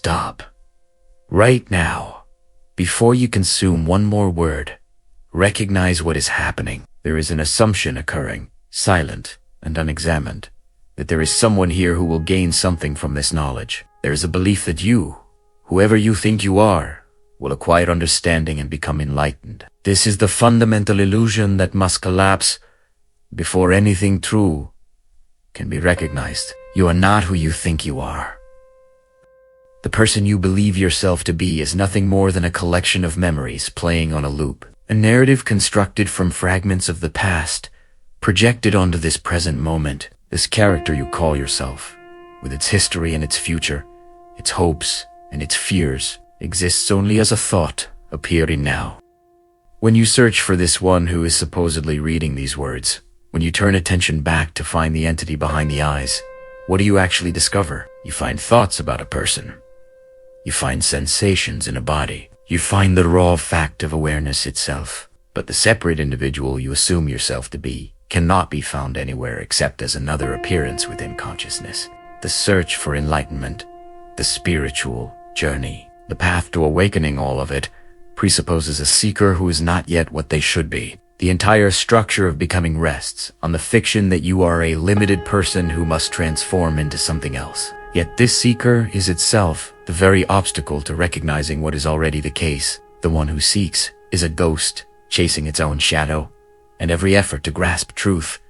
stop. Right now, before you consume one more word, recognize what is happening. There is an assumption occurring, silent and unexamined, that there is someone here who will gain something from this knowledge. There is a belief that you, whoever you think you are, will acquire understanding and become enlightened. This is the fundamental illusion that must collapse before anything true can be recognized. You are not who you think you are. The person you believe yourself to be is nothing more than a collection of memories playing on a loop, a narrative constructed from fragments of the past, projected onto this present moment. This character you call yourself, with its history and its future, its hopes and its fears, exists only as a thought appearing now. When you search for this one who is supposedly reading these words, when you turn attention back to find the entity behind the eyes, what do you actually discover? You find thoughts about a person. You find sensations in a body. You find the raw fact of awareness itself. But the separate individual you assume yourself to be cannot be found anywhere except as another appearance within consciousness. The search for enlightenment, the spiritual journey, the path to awakening, all of it presupposes a seeker who is not yet what they should be. The entire structure of becoming rests on the fiction that you are a limited person who must transform into something else. Yet this seeker is itself the very obstacle to recognizing what is already the case. The one who seeks is a ghost chasing its own shadow, and every effort to grasp truth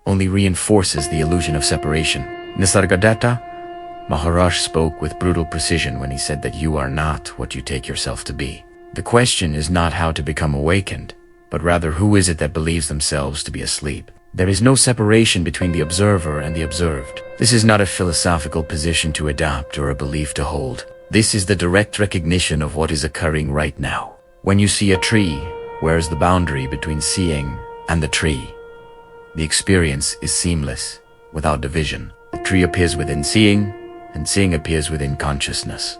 only reinforces the illusion of separation. Nisargadatta, Maharaj spoke with brutal precision when he said that you are not what you take yourself to be. The question is not how to become awakened, but rather who is it that believes themselves to be asleep. There is no separation between the observer and the observed. This is not a philosophical position to adopt or a belief to hold. This is the direct recognition of what is occurring right now. When you see a tree, where is the boundary between seeing and the tree? The experience is seamless, without division. The tree appears within seeing, and seeing appears within consciousness.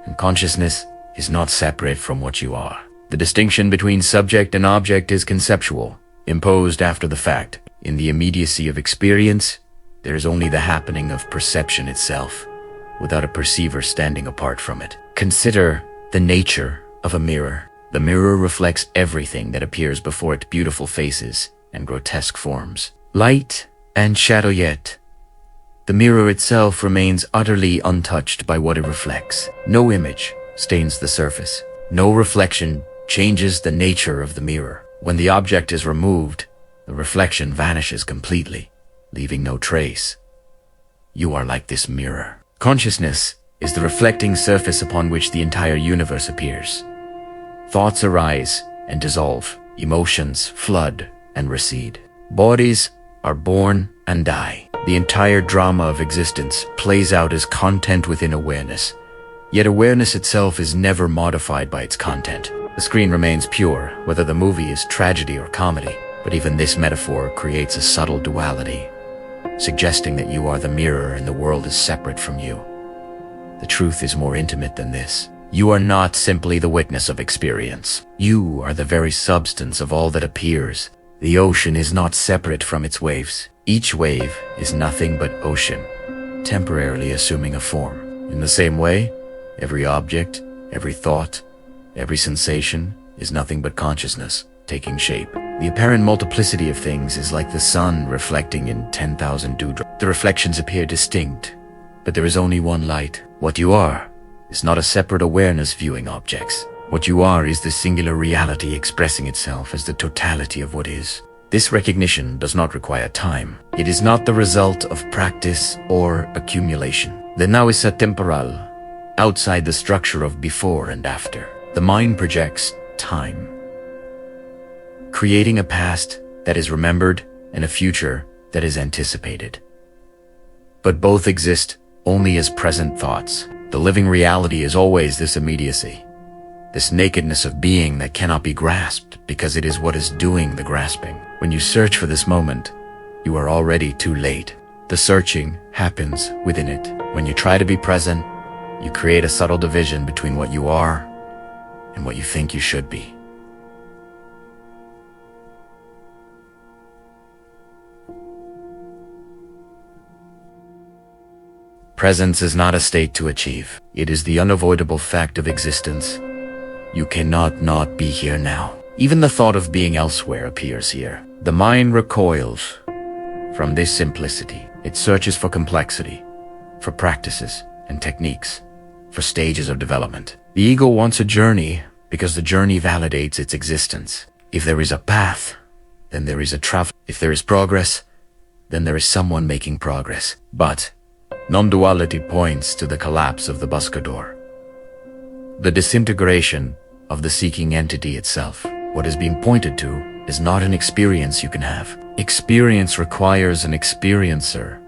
And consciousness is not separate from what you are. The distinction between subject and object is conceptual, imposed after the fact. In the immediacy of experience, there is only the happening of perception itself, without a perceiver standing apart from it. Consider the nature of a mirror. The mirror reflects everything that appears before it, beautiful faces and grotesque forms, light and shadow, yet the mirror itself remains utterly untouched by what it reflects. No image stains the surface. No reflection changes the nature of the mirror. When the object is removed, the reflection vanishes completely, leaving no trace. You are like this mirror. Consciousness is the reflecting surface upon which the entire universe appears. Thoughts arise and dissolve. Emotions flood and recede. Bodies are born and die. The entire drama of existence plays out as content within awareness. Yet awareness itself is never modified by its content. The screen remains pure, whether the movie is tragedy or comedy. But even this metaphor creates a subtle duality, suggesting that you are the mirror and the world is separate from you. The truth is more intimate than this. You are not simply the witness of experience. You are the very substance of all that appears. The ocean is not separate from its waves. Each wave is nothing but ocean, temporarily assuming a form. In the same way, every object, every thought, every sensation is nothing but consciousness, taking shape. The apparent multiplicity of things is like the sun reflecting in 10,000 dewdrops. The reflections appear distinct, but there is only one light. What you are is not a separate awareness viewing objects. What you are is the singular reality expressing itself as the totality of what is. This recognition does not require time. It is not the result of practice or accumulation. The now is atemporal, outside the structure of before and after. The mind projects time, creating a past that is remembered and a future that is anticipated. But both exist only as present thoughts. The living reality is always this immediacy, this nakedness of being that cannot be grasped because it is what is doing the grasping. When you search for this moment, you are already too late. The searching happens within it. When you try to be present, you create a subtle division between what you are and what you think you should be. Presence is not a state to achieve. It is the unavoidable fact of existence. You cannot not be here now. Even the thought of being elsewhere appears here. The mind recoils from this simplicity. It searches for complexity, for practices and techniques, for stages of development. The ego wants a journey because the journey validates its existence. If there is a path, then there is a travel. If there is progress, then there is someone making progress. But non-duality points to the collapse of the buscador, the disintegration of the seeking entity itself. What is being pointed to is not an experience you can have. Experience requires an experiencer,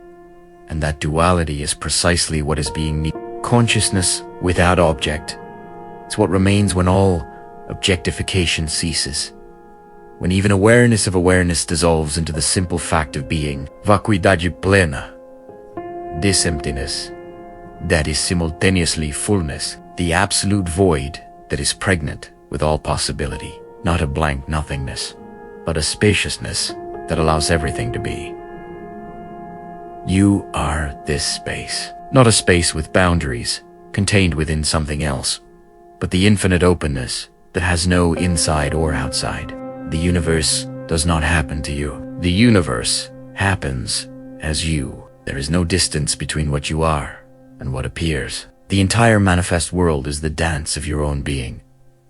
and that duality is precisely what is being needed. Consciousness without object. It's what remains when all objectification ceases. When even awareness of awareness dissolves into the simple fact of being. Vacuidade plena. This emptiness, that is simultaneously fullness, the absolute void that is pregnant with all possibility. Not a blank nothingness, but a spaciousness that allows everything to be. You are this space. Not a space with boundaries, contained within something else, but the infinite openness that has no inside or outside. The universe does not happen to you. The universe happens as you. There is no distance between what you are and what appears. The entire manifest world is the dance of your own being,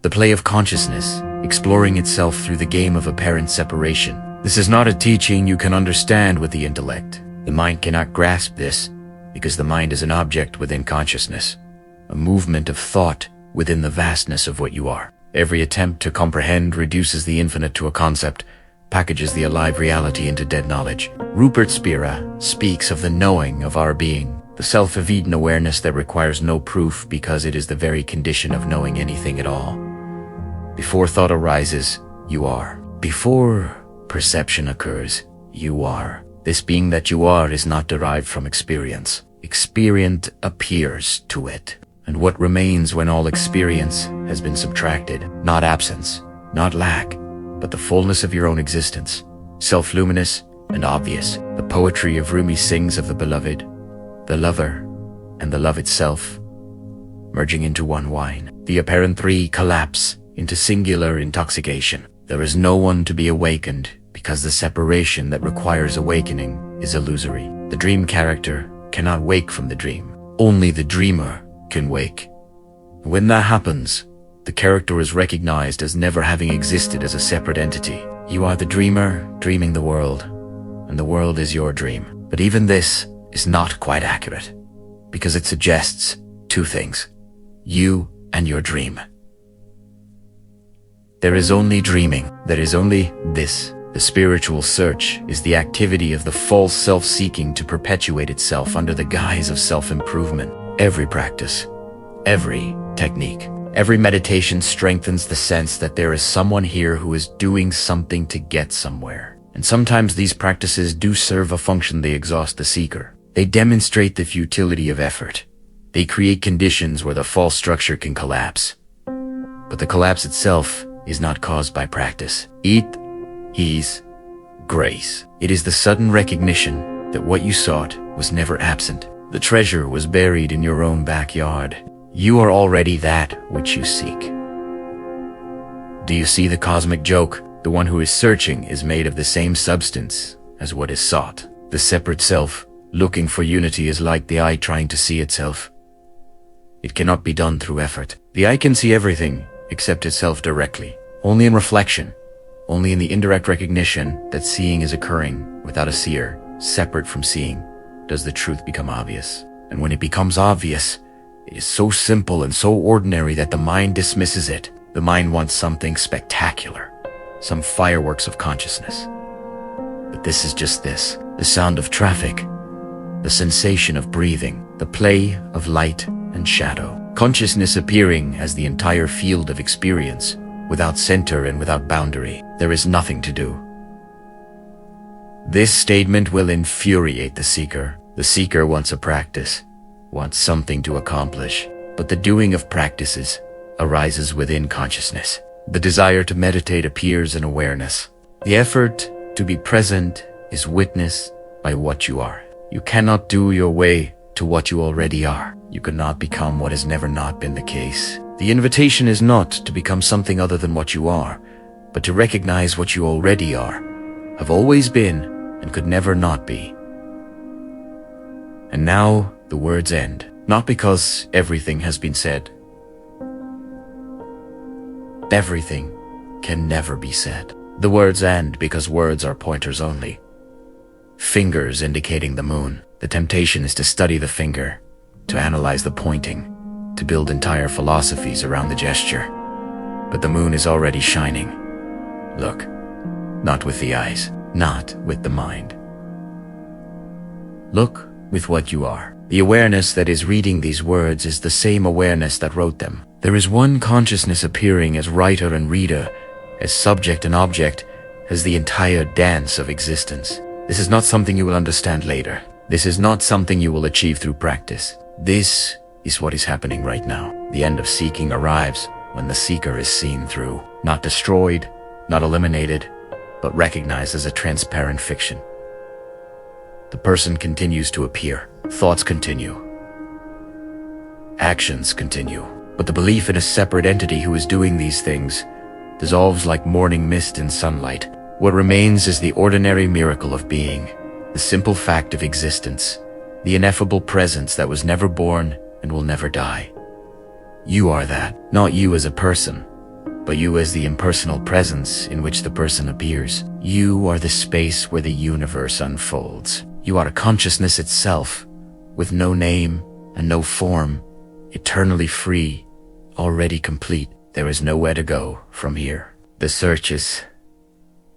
the play of consciousness, exploring itself through the game of apparent separation. This is not a teaching you can understand with the intellect. The mind cannot grasp this because the mind is an object within consciousness, a movement of thought within the vastness of what you are. Every attempt to comprehend reduces the infinite to a concept, packages the alive reality into dead knowledge. Rupert Spira speaks of the knowing of our being, the self-evident awareness that requires no proof because it is the very condition of knowing anything at all. Before thought arises, you are. Before perception occurs, you are. This being that you are is not derived from experience. Experience appears to it. And what remains when all experience has been subtracted? Not absence, not lack, but the fullness of your own existence, self-luminous and obvious. The poetry of Rumi sings of the beloved, the lover, and the love itself, merging into one wine. The apparent three collapse into singular intoxication. There is no one to be awakened because the separation that requires awakening is illusory. The dream character cannot wake from the dream. Only the dreamer can wake. When that happens, the character is recognized as never having existed as a separate entity. You are the dreamer dreaming the world, and the world is your dream. But even this is not quite accurate, because it suggests two things: you and your dream. There is only dreaming. There is only this. The spiritual search is the activity of the false self-seeking to perpetuate itself under the guise of self-improvement. Every practice, every technique, every meditation strengthens the sense that there is someone here who is doing something to get somewhere. And sometimes these practices do serve a function. They exhaust the seeker. They demonstrate the futility of effort. They create conditions where the false structure can collapse. But the collapse itself is not caused by practice. It is grace. It is the sudden recognition that what you sought was never absent. The treasure was buried in your own backyard. You are already that which you seek. Do you see the cosmic joke? The one who is searching is made of the same substance as what is sought. The separate self, looking for unity, is like the eye trying to see itself. It cannot be done through effort. The eye can see everything except itself directly, only in reflection, only in the indirect recognition that seeing is occurring without a seer, separate from seeing, does the truth become obvious. And when it becomes obvious, it is so simple and so ordinary that the mind dismisses it. The mind wants something spectacular, some fireworks of consciousness. But this is just this: the sound of traffic, the sensation of breathing, the play of light and shadow. Consciousness appearing as the entire field of experience, without center and without boundary. There is nothing to do. This statement will infuriate the seeker. The seeker wants a practice, wants something to accomplish, but the doing of practices arises within consciousness. The desire to meditate appears in awareness. The effort to be present is witnessed by what you are. You cannot do your way to what you already are. You cannot become what has never not been the case. The invitation is not to become something other than what you are, but to recognize what you already are, have always been, and could never not be. And now the words end, not because everything has been said. Everything can never be said. The words end because words are pointers only. Fingers indicating the moon. The temptation is to study the finger, to analyze the pointing, to build entire philosophies around the gesture. But the moon is already shining. Look, not with the eyes, not with the mind. Look with what you are. The awareness that is reading these words is the same awareness that wrote them. There is one consciousness appearing as writer and reader, as subject and object, as the entire dance of existence. This is not something you will understand later. This is not something you will achieve through practice. This is what is happening right now. The end of seeking arrives when the seeker is seen through, not destroyed, not eliminated, but recognized as a transparent fiction. The person continues to appear. Thoughts continue. Actions continue. But the belief in a separate entity who is doing these things dissolves like morning mist in sunlight. What remains is the ordinary miracle of being, the simple fact of existence, the ineffable presence that was never born and will never die. You are that, not you as a person, but you as the impersonal presence in which the person appears. You are the space where the universe unfolds. You are a consciousness itself, with no name and no form, eternally free, already complete. There is nowhere to go from here. The search is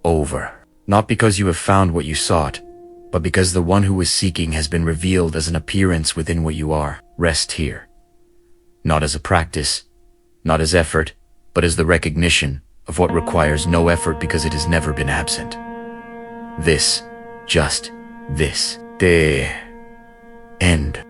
over. Not because you have found what you sought, but because the one who is seeking has been revealed as an appearance within what you are. Rest here. Not as a practice, not as effort, but as the recognition of what requires no effort because it has never been absent. This, just this. The end.